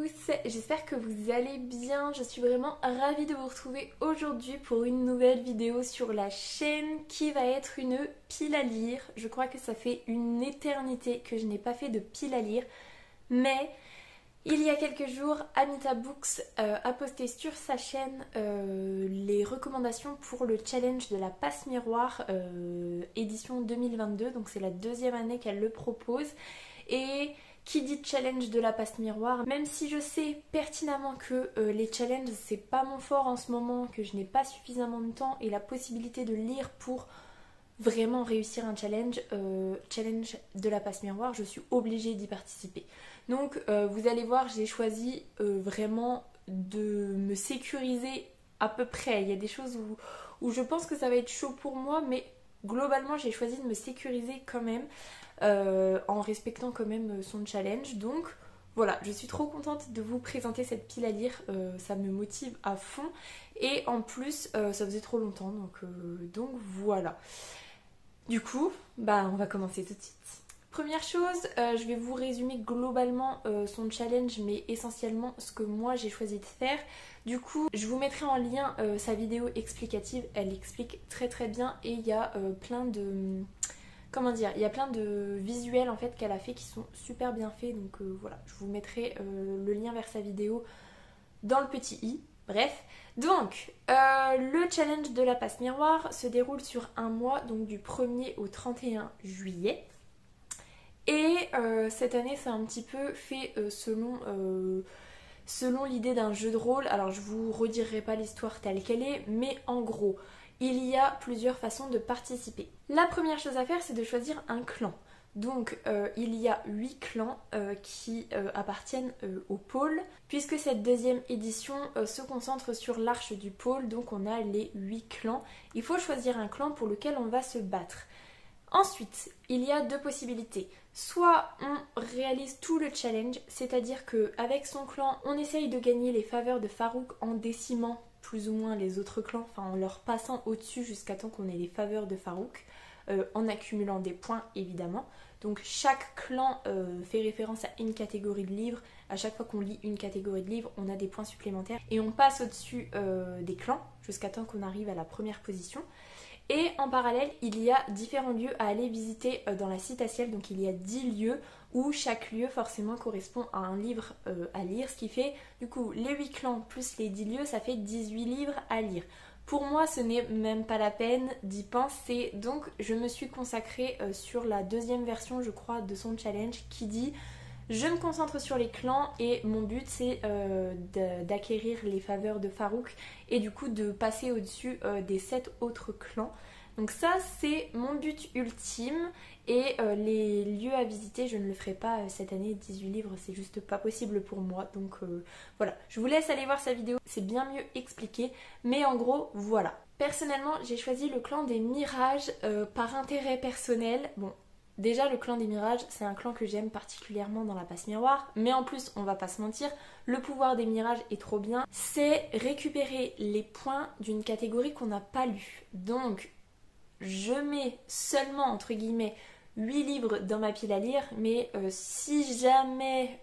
tous, j'espère que vous allez bien. Je suis vraiment ravie de vous retrouver aujourd'hui pour une nouvelle vidéo sur la chaîne qui va être une pile à lire. Je crois que ça fait une éternité que je n'ai pas fait de pile à lire, mais il y a quelques jours, Amita Books a posté sur sa chaîne les recommandations pour le challenge de la passe miroir édition 2022, donc c'est la deuxième année qu'elle le propose. Et qui dit challenge de la passe miroir, même si je sais pertinemment que les challenges c'est pas mon fort en ce moment, que je n'ai pas suffisamment de temps et la possibilité de lire pour vraiment réussir un challenge, challenge de la passe miroir, je suis obligée d'y participer. Donc vous allez voir, j'ai choisi vraiment de me sécuriser à peu près. Il y a des choses où je pense que ça va être chaud pour moi, mais globalement j'ai choisi de me sécuriser quand même en respectant quand même son challenge. Donc voilà, je suis trop contente de vous présenter cette pile à lire, ça me motive à fond et en plus ça faisait trop longtemps donc voilà. Du coup, on va commencer tout de suite. Première chose, je vais vous résumer globalement son challenge, mais essentiellement ce que moi j'ai choisi de faire. Du coup, je vous mettrai en lien sa vidéo explicative, elle explique très très bien et il y a plein de... Comment dire, il y a plein de visuels en fait qu'elle a fait qui sont super bien faits, donc voilà, je vous mettrai le lien vers sa vidéo dans le petit i. Bref, donc le challenge de la passe miroir se déroule sur un mois, donc du 1er au 31 juillet. Et cette année, c'est un petit peu fait selon l'idée d'un jeu de rôle. Alors je vous redirai pas l'histoire telle qu'elle est, mais en gros, il y a plusieurs façons de participer. La première chose à faire, c'est de choisir un clan. Donc il y a 8 clans qui appartiennent au pôle, puisque cette deuxième édition se concentre sur l'arche du pôle, donc on a les 8 clans. Il faut choisir un clan pour lequel on va se battre. Ensuite, il y a deux possibilités. Soit on réalise tout le challenge, c'est-à-dire qu'avec son clan, on essaye de gagner les faveurs de Farouk en décimant plus ou moins les autres clans, enfin en leur passant au-dessus jusqu'à temps qu'on ait les faveurs de Farouk, en accumulant des points évidemment. Donc chaque clan fait référence à une catégorie de livres. À chaque fois qu'on lit une catégorie de livres, on a des points supplémentaires et on passe au-dessus des clans jusqu'à temps qu'on arrive à la première position. Et en parallèle, il y a différents lieux à aller visiter dans la citatielle, donc il y a 10 lieux où chaque lieu forcément correspond à un livre à lire, ce qui fait du coup les 8 clans plus les 10 lieux, ça fait 18 livres à lire. Pour moi, ce n'est même pas la peine d'y penser, donc je me suis consacrée sur la deuxième version, je crois, de son challenge qui dit je me concentre sur les clans et mon but c'est d'acquérir les faveurs de Farouk et du coup de passer au-dessus des 7 autres clans. Donc ça c'est mon but ultime et les lieux à visiter je ne le ferai pas cette année, 18 livres c'est juste pas possible pour moi. Donc voilà, je vous laisse aller voir sa vidéo, c'est bien mieux expliqué, mais en gros voilà. Personnellement j'ai choisi le clan des mirages par intérêt personnel. Bon, déjà le clan des mirages c'est un clan que j'aime particulièrement dans la passe miroir, mais en plus on va pas se mentir, le pouvoir des mirages est trop bien, c'est récupérer les points d'une catégorie qu'on n'a pas lue. Donc je mets seulement entre guillemets 8 livres dans ma pile à lire, mais si jamais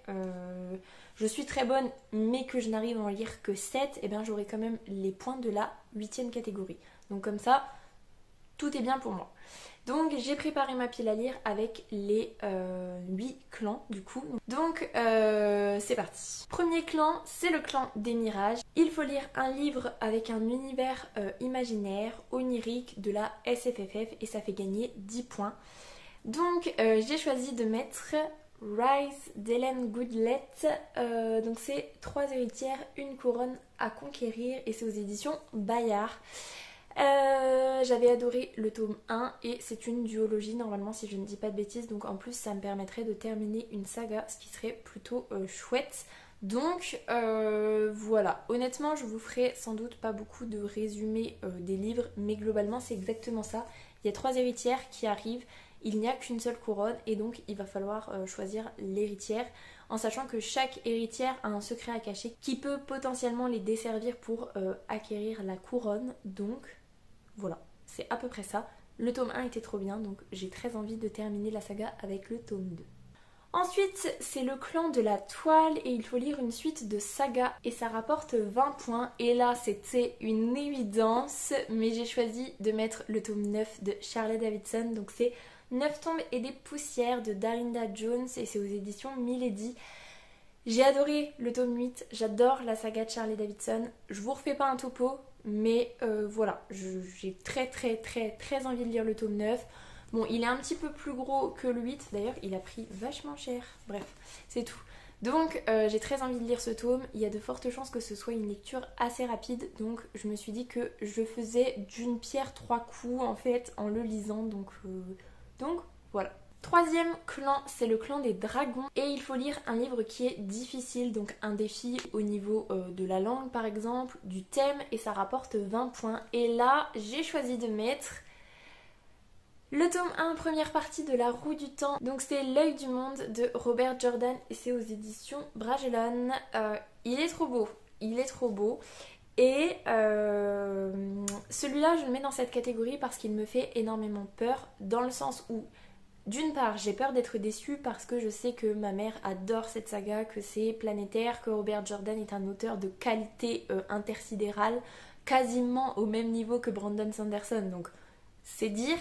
je suis très bonne mais que je n'arrive à en lire que 7, et bien j'aurai quand même les points de la 8e catégorie. Donc comme ça, tout est bien pour moi. Donc j'ai préparé ma pile à lire avec les 8 clans du coup. Donc c'est parti. Premier clan, c'est le clan des mirages. Il faut lire un livre avec un univers imaginaire, onirique de la SFFF et ça fait gagner 10 points. Donc j'ai choisi de mettre Rise d'Hélène Goodlet. Donc c'est 3 héritières, une couronne à conquérir et c'est aux éditions Bayard. J'avais adoré le tome 1 et c'est une duologie normalement si je ne dis pas de bêtises, donc en plus ça me permettrait de terminer une saga, ce qui serait plutôt chouette. Donc voilà, honnêtement je vous ferai sans doute pas beaucoup de résumés des livres, mais globalement c'est exactement ça. Il y a 3 héritières qui arrivent, il n'y a qu'une seule couronne et donc il va falloir choisir l'héritière, en sachant que chaque héritière a un secret à cacher qui peut potentiellement les desservir pour acquérir la couronne. Donc voilà, c'est à peu près ça. Le tome 1 était trop bien, donc j'ai très envie de terminer la saga avec le tome 2. Ensuite, c'est le clan de la toile et il faut lire une suite de sagas et ça rapporte 20 points. Et là, c'était une évidence, mais j'ai choisi de mettre le tome 9 de Shirley Davidson. Donc c'est 9 tombes et des poussières de Darinda Jones et c'est aux éditions Milady. J'ai adoré le tome 8, j'adore la saga de Shirley Davidson. Je vous refais pas un topo, mais voilà, j'ai très envie de lire le tome 9. Bon, il est un petit peu plus gros que le 8, d'ailleurs il a pris vachement cher. Bref, c'est tout. Donc j'ai très envie de lire ce tome, il y a de fortes chances que ce soit une lecture assez rapide, donc je me suis dit que je faisais d'une pierre trois coups en fait en le lisant, donc voilà. Troisième clan, c'est le clan des dragons et il faut lire un livre qui est difficile, donc un défi au niveau de la langue par exemple, du thème et ça rapporte 20 points. Et là, j'ai choisi de mettre le tome 1, première partie de La Roue du Temps. Donc c'est L'œil du monde de Robert Jordan et c'est aux éditions Bragelonne. Il est trop beau, il est trop beau. Et celui-là, je le mets dans cette catégorie parce qu'il me fait énormément peur dans le sens où d'une part, j'ai peur d'être déçue parce que je sais que ma mère adore cette saga, que c'est planétaire, que Robert Jordan est un auteur de qualité intersidérale, quasiment au même niveau que Brandon Sanderson, donc c'est dire.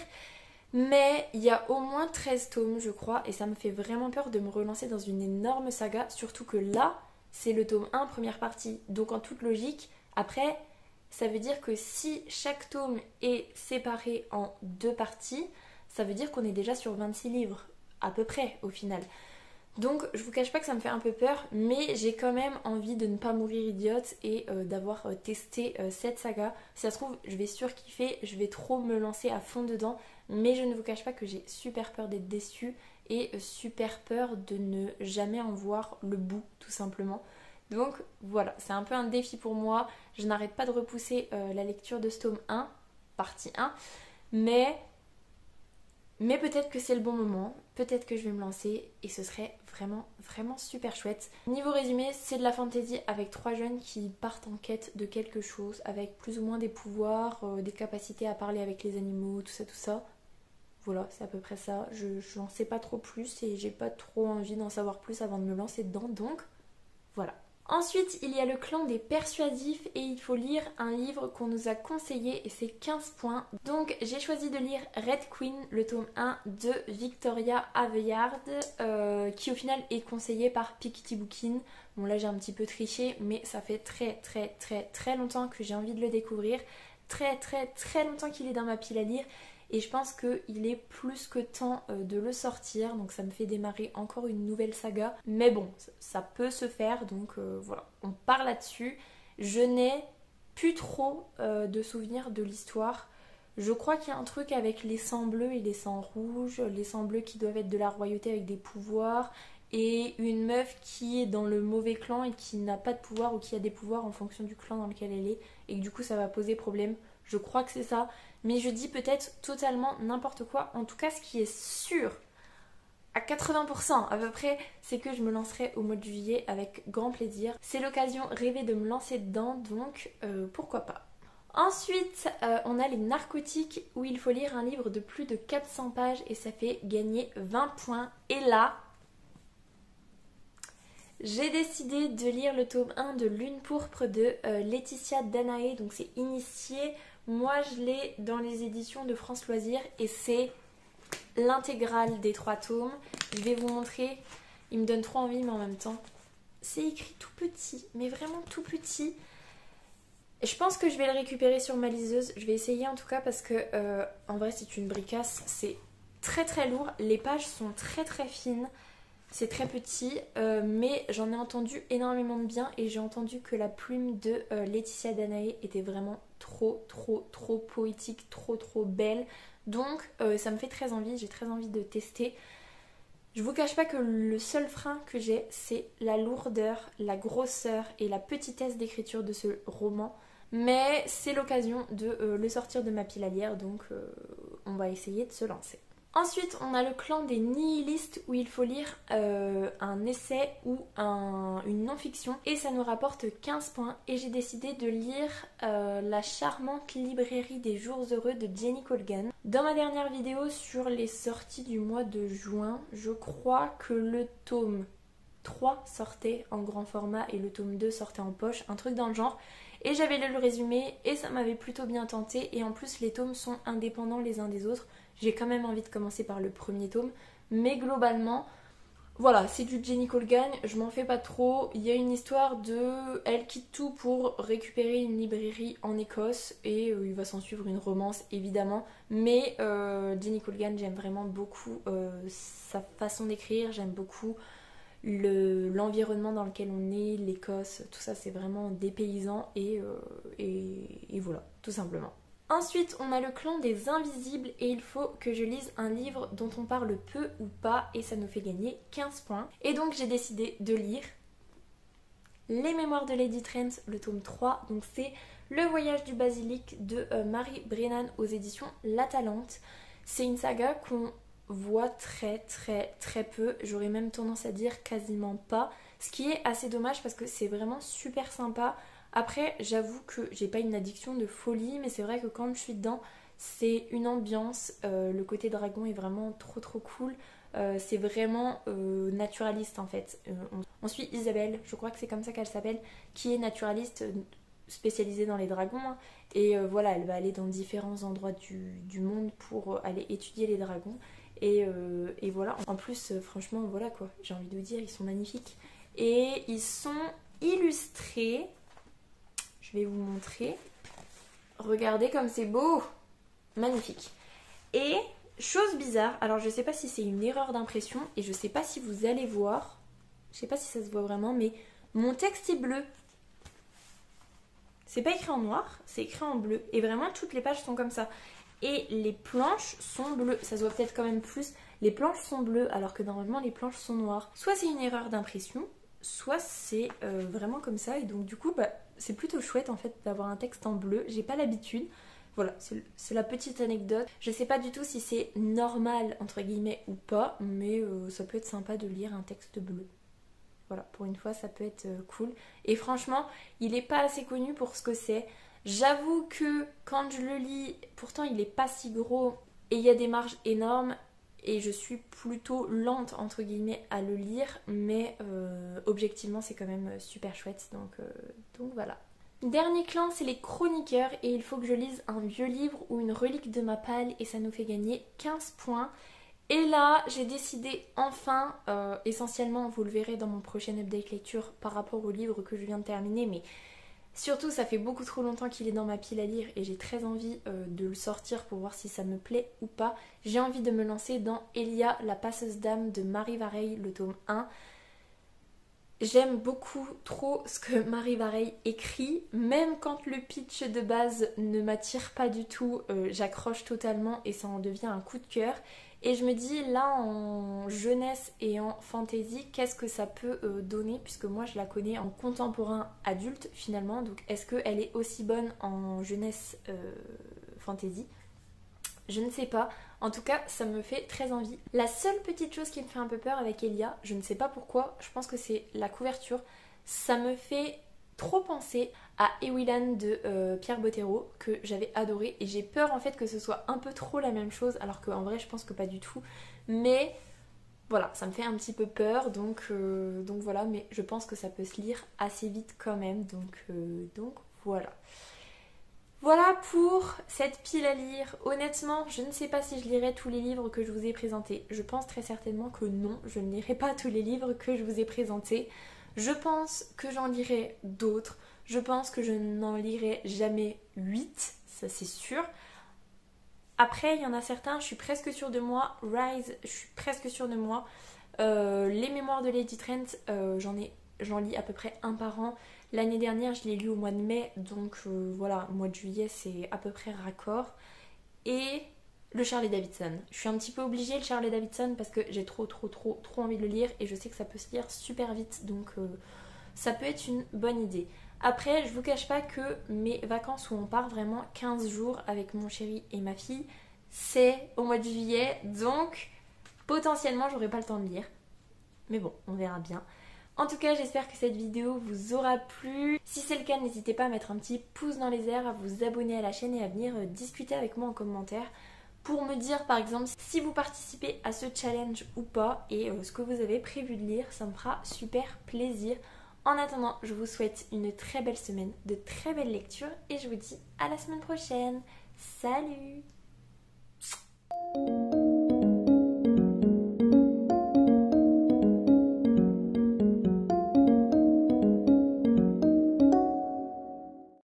Mais il y a au moins 13 tomes, je crois, et ça me fait vraiment peur de me relancer dans une énorme saga, surtout que là, c'est le tome 1, première partie. Donc en toute logique, après, ça veut dire que si chaque tome est séparé en deux parties, ça veut dire qu'on est déjà sur 26 livres, à peu près au final. Donc je vous cache pas que ça me fait un peu peur, mais j'ai quand même envie de ne pas mourir idiote et d'avoir testé cette saga. Si ça se trouve, je vais surkiffer, je vais trop me lancer à fond dedans, mais je ne vous cache pas que j'ai super peur d'être déçue et super peur de ne jamais en voir le bout, tout simplement. Donc voilà, c'est un peu un défi pour moi. Je n'arrête pas de repousser la lecture de ce tome 1, partie 1, mais peut-être que c'est le bon moment, peut-être que je vais me lancer et ce serait vraiment super chouette. Niveau résumé, c'est de la fantasy avec trois jeunes qui partent en quête de quelque chose, avec plus ou moins des pouvoirs, des capacités à parler avec les animaux, tout ça. Voilà, c'est à peu près ça. Je n'en sais pas trop plus et j'ai pas trop envie d'en savoir plus avant de me lancer dedans, donc voilà. Ensuite, il y a le clan des persuasifs et il faut lire un livre qu'on nous a conseillé et c'est 15 points. Donc j'ai choisi de lire Red Queen, le tome 1 de Victoria Aveyard, qui au final est conseillé par Piketty Bookin. Bon là j'ai un petit peu triché, mais ça fait très longtemps que j'ai envie de le découvrir. Très longtemps qu'il est dans ma pile à lire. Et je pense qu'il est plus que temps de le sortir, donc ça me fait démarrer encore une nouvelle saga. Mais bon, ça peut se faire, donc voilà, on part là-dessus. Je n'ai plus trop de souvenirs de l'histoire. Je crois qu'il y a un truc avec les sangs bleus et les sangs rouges, les sangs bleus qui doivent être de la royauté avec des pouvoirs, et une meuf qui est dans le mauvais clan et qui n'a pas de pouvoir ou qui a des pouvoirs en fonction du clan dans lequel elle est, et que du coup ça va poser problème. Je crois que c'est ça. Mais je dis peut-être totalement n'importe quoi. En tout cas, ce qui est sûr, à 80% à peu près, c'est que je me lancerai au mois de juillet avec grand plaisir. C'est l'occasion rêvée de me lancer dedans, donc pourquoi pas. Ensuite, on a les narcotiques où il faut lire un livre de plus de 400 pages et ça fait gagner 20 points. Et là, j'ai décidé de lire le tome 1 de Lune pourpre de Laetitia Danae, donc c'est Initié. Moi je l'ai dans les éditions de France Loisirs et c'est l'intégrale des 3 tomes. Je vais vous montrer, il me donne trop envie mais en même temps c'est écrit tout petit, mais vraiment tout petit. Je pense que je vais le récupérer sur ma liseuse, je vais essayer en tout cas parce que en vrai c'est une bricasse, c'est très lourd, les pages sont très fines. C'est très petit, mais j'en ai entendu énormément de bien et j'ai entendu que la plume de Laetitia Danae était vraiment trop poétique, trop belle. Donc ça me fait très envie, j'ai très envie de tester. Je vous cache pas que le seul frein que j'ai, c'est la lourdeur, la grosseur et la petitesse d'écriture de ce roman. Mais c'est l'occasion de le sortir de ma pile à lire, donc on va essayer de se lancer. Ensuite, on a le clan des nihilistes où il faut lire un essai ou une non-fiction et ça nous rapporte 15 points. Et j'ai décidé de lire La charmante librairie des jours heureux de Jenny Colgan. Dans ma dernière vidéo sur les sorties du mois de juin, je crois que le tome 3 sortait en grand format et le tome 2 sortait en poche, un truc dans le genre. Et j'avais lu le résumé et ça m'avait plutôt bien tenté. Et en plus les tomes sont indépendants les uns des autres. J'ai quand même envie de commencer par le premier tome. Mais globalement, voilà, c'est du Jenny Colgan, je m'en fais pas trop. Il y a une histoire de... Elle quitte tout pour récupérer une librairie en Écosse et il va s'en suivre une romance évidemment. Mais Jenny Colgan, j'aime vraiment beaucoup sa façon d'écrire, j'aime beaucoup l'environnement dans lequel on est, l'Écosse, tout ça c'est vraiment dépaysant et voilà, tout simplement. Ensuite, on a le clan des invisibles et il faut que je lise un livre dont on parle peu ou pas et ça nous fait gagner 15 points. Et donc j'ai décidé de lire Les Mémoires de Lady Trent, le tome 3. Donc c'est Le Voyage du Basilic de Mary Brennan aux éditions La Talente. C'est une saga qu'on voit très peu, j'aurais même tendance à dire quasiment pas, ce qui est assez dommage parce que c'est vraiment super sympa. Après, j'avoue que j'ai pas une addiction de folie, mais c'est vrai que quand je suis dedans, c'est une ambiance. Le côté dragon est vraiment trop cool. C'est vraiment naturaliste en fait. On suit Isabelle, je crois que c'est comme ça qu'elle s'appelle, qui est naturaliste spécialisée dans les dragons. Hein. Et voilà, elle va aller dans différents endroits du monde pour aller étudier les dragons. Et voilà, en plus, franchement, voilà quoi, j'ai envie de vous dire, ils sont magnifiques. Et ils sont illustrés. Je vais vous montrer. Regardez comme c'est beau. Magnifique. Et, chose bizarre, alors je sais pas si c'est une erreur d'impression et je sais pas si vous allez voir. Je sais pas si ça se voit vraiment, mais mon texte est bleu. C'est pas écrit en noir, c'est écrit en bleu. Et vraiment, toutes les pages sont comme ça. Et les planches sont bleues. Ça se voit peut-être quand même plus. Les planches sont bleues alors que normalement les planches sont noires. Soit c'est une erreur d'impression, soit c'est vraiment comme ça. Et donc du coup, c'est plutôt chouette en fait d'avoir un texte en bleu. J'ai pas l'habitude. Voilà, c'est la petite anecdote. Je sais pas du tout si c'est normal entre guillemets ou pas, mais ça peut être sympa de lire un texte bleu. Voilà, pour une fois ça peut être cool. Et franchement, il est pas assez connu pour ce que c'est. J'avoue que quand je le lis, pourtant il est pas si gros et il y a des marges énormes et je suis plutôt lente entre guillemets à le lire, mais objectivement c'est quand même super chouette, donc voilà. Dernier clan, c'est les chroniqueurs et il faut que je lise un vieux livre ou une relique de ma palle et ça nous fait gagner 15 points. Et là, j'ai décidé enfin, essentiellement, vous le verrez dans mon prochain update lecture par rapport au livre que je viens de terminer, mais surtout, ça fait beaucoup trop longtemps qu'il est dans ma pile à lire et j'ai très envie de le sortir pour voir si ça me plaît ou pas. J'ai envie de me lancer dans Elia, la passeuse d'âme de Mary Vareille, le tome 1. J'aime beaucoup trop ce que Mary Vareille écrit, même quand le pitch de base ne m'attire pas du tout, j'accroche totalement et ça en devient un coup de cœur. Et je me dis là en jeunesse et en fantasy, qu'est-ce que ça peut donner, puisque moi je la connais en contemporain adulte finalement, donc est-ce qu'elle est aussi bonne en jeunesse fantasy ? Je ne sais pas, en tout cas ça me fait très envie. La seule petite chose qui me fait un peu peur avec Elia, je ne sais pas pourquoi, je pense que c'est la couverture, ça me fait trop penser à Ewilan de Pierre Bottero que j'avais adoré et j'ai peur en fait que ce soit un peu trop la même chose alors qu'en vrai je pense que pas du tout, mais voilà, ça me fait un petit peu peur donc voilà, mais je pense que ça peut se lire assez vite quand même, donc voilà. Voilà pour cette pile à lire. Honnêtement, je ne sais pas si je lirai tous les livres que je vous ai présentés. Je pense très certainement que non, je ne lirai pas tous les livres que je vous ai présentés. Je pense que j'en lirai d'autres. Je pense que je n'en lirai jamais 8, ça c'est sûr. Après, il y en a certains, je suis presque sûre de moi. Rise, je suis presque sûre de moi. Les Mémoires de Lady Trent, j'en lis à peu près un par an. L'année dernière, je l'ai lu au mois de mai, donc voilà, mois de juillet, c'est à peu près raccord. Et le Charlie Davidson. Je suis un petit peu obligée, le Charlie Davidson, parce que j'ai trop envie de le lire et je sais que ça peut se lire super vite, donc ça peut être une bonne idée. Après, je vous cache pas que mes vacances où on part vraiment 15 jours avec mon chéri et ma fille, c'est au mois de juillet, donc potentiellement j'aurai pas le temps de lire. Mais bon, on verra bien. En tout cas, j'espère que cette vidéo vous aura plu. Si c'est le cas, n'hésitez pas à mettre un petit pouce dans les airs, à vous abonner à la chaîne et à venir discuter avec moi en commentaire pour me dire par exemple si vous participez à ce challenge ou pas et ce que vous avez prévu de lire, ça me fera super plaisir. En attendant, je vous souhaite une très belle semaine, de très belles lectures et je vous dis à la semaine prochaine. Salut!